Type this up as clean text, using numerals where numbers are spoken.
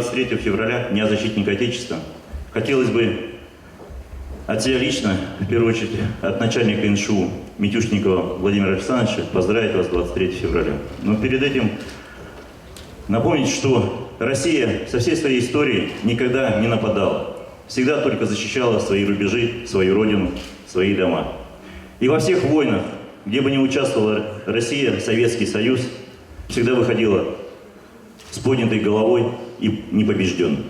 23 февраля, Дня защитника Отечества, хотелось бы от себя лично, в первую очередь, от начальника НШУ Митюшникова Владимира Александровича поздравить вас с 23 февраля. Но перед этим напомнить, что Россия со всей своей историей никогда не нападала. Всегда только защищала свои рубежи, свою родину, свои дома. И во всех войнах, где бы ни участвовала Россия, Советский Союз, всегда выходила с поднятой головой и непобежденной.